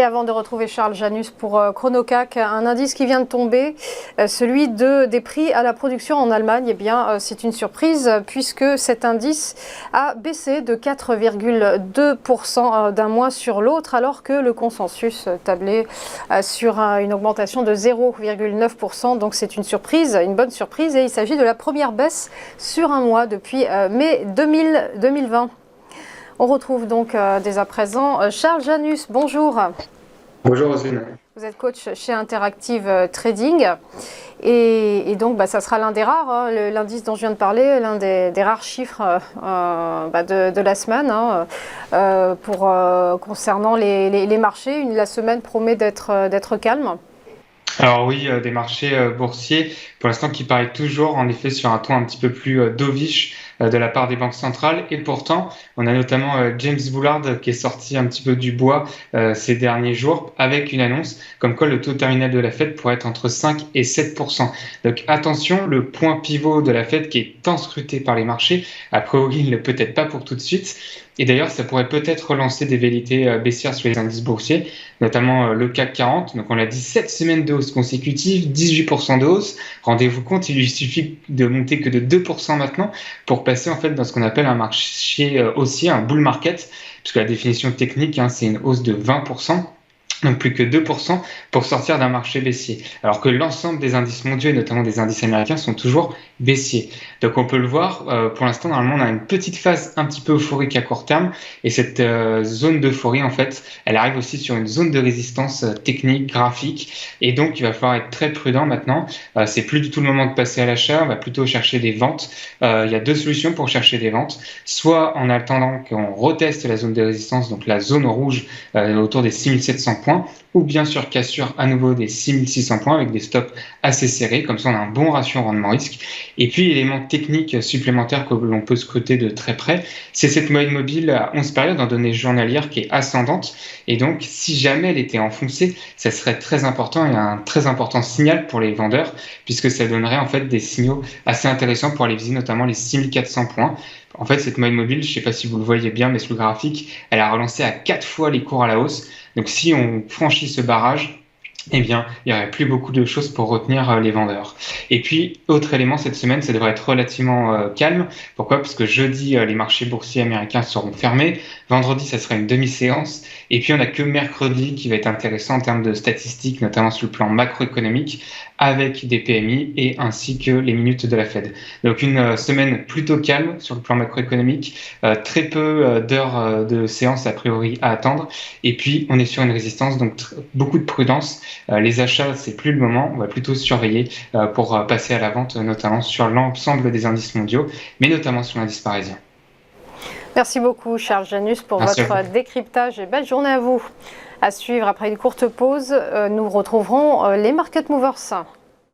Et avant de retrouver Charles Janus pour Chronocac, un indice qui vient de tomber, celui des prix à la production en Allemagne, eh bien, c'est une surprise puisque cet indice a baissé de 4,2% d'un mois sur l'autre, alors que le consensus tablait sur une augmentation de 0,9%. Donc c'est une surprise, une bonne surprise, et il s'agit de la première baisse sur un mois depuis mai 2020. On retrouve donc dès à présent Charles Janus. Bonjour. Bonjour Roselyne. Vous êtes coach chez Interactive Trading et donc ça sera l'un des rares, l'indice dont je viens de parler, l'un des rares chiffres de la semaine concernant les marchés. La semaine promet d'être calme. Alors oui, des marchés boursiers, pour l'instant qui paraît toujours en effet sur un ton un petit peu plus dovish de la part des banques centrales. Et pourtant, on a notamment James Bullard qui est sorti un petit peu du bois ces derniers jours avec une annonce comme quoi le taux terminal de la Fed pourrait être entre 5 et 7%. Donc attention, le point pivot de la Fed qui est tant scruté par les marchés, a priori il ne peut être pas pour tout de suite. Et d'ailleurs, ça pourrait peut-être relancer des velléités baissières sur les indices boursiers, notamment le CAC 40. Donc on l'a dit, 7 semaines de hausse consécutive, 18% de hausse. Rendez-vous compte, il lui suffit de monter que de 2% maintenant pour passer en fait dans ce qu'on appelle un marché haussier, un bull market, puisque la définition technique, c'est une hausse de 20%. Donc plus que 2% pour sortir d'un marché baissier. Alors que l'ensemble des indices mondiaux et notamment des indices américains sont toujours baissiers. Donc on peut le voir, pour l'instant normalement on a une petite phase un petit peu euphorique à court terme et cette zone d'euphorie en fait, elle arrive aussi sur une zone de résistance technique, graphique et donc il va falloir être très prudent maintenant. C'est plus du tout le moment de passer à l'achat, on va plutôt chercher des ventes. Il y a deux solutions pour chercher des ventes, soit en attendant qu'on reteste la zone de résistance, donc la zone rouge autour des 6700 points, ou bien sûr cassure à nouveau des 6600 points avec des stops assez serrés, comme ça on a un bon ratio rendement-risque. Et puis élément technique supplémentaire que l'on peut scruter de très près, c'est cette moyenne mobile à 11 périodes en données journalières qui est ascendante, et donc si jamais elle était enfoncée, ça serait très important et un très important signal pour les vendeurs, puisque ça donnerait en fait des signaux assez intéressants pour aller viser notamment les 6400 points. En fait, cette moyenne mobile, je ne sais pas si vous le voyez bien, mais sur le graphique, elle a relancé à 4 fois les cours à la hausse. Donc si on franchit ce barrage, eh bien, il n'y aurait plus beaucoup de choses pour retenir les vendeurs. Et puis, autre élément, cette semaine, ça devrait être relativement calme. Pourquoi ? Parce que jeudi, les marchés boursiers américains seront fermés. Vendredi, ça sera une demi-séance. Et puis, on n'a que mercredi qui va être intéressant en termes de statistiques, notamment sur le plan macroéconomique, avec des PMI et ainsi que les minutes de la Fed. Donc, une semaine plutôt calme sur le plan macroéconomique, très peu d'heures de séance a priori à attendre. Et puis, on est sur une résistance, donc beaucoup de prudence. Les achats, c'est plus le moment. On va plutôt surveiller pour passer à la vente, notamment sur l'ensemble des indices mondiaux, mais notamment sur l'indice parisien. Merci beaucoup, Charles Janus, pour votre décryptage et belle journée à vous. À suivre après une courte pause, nous retrouverons les Market Movers.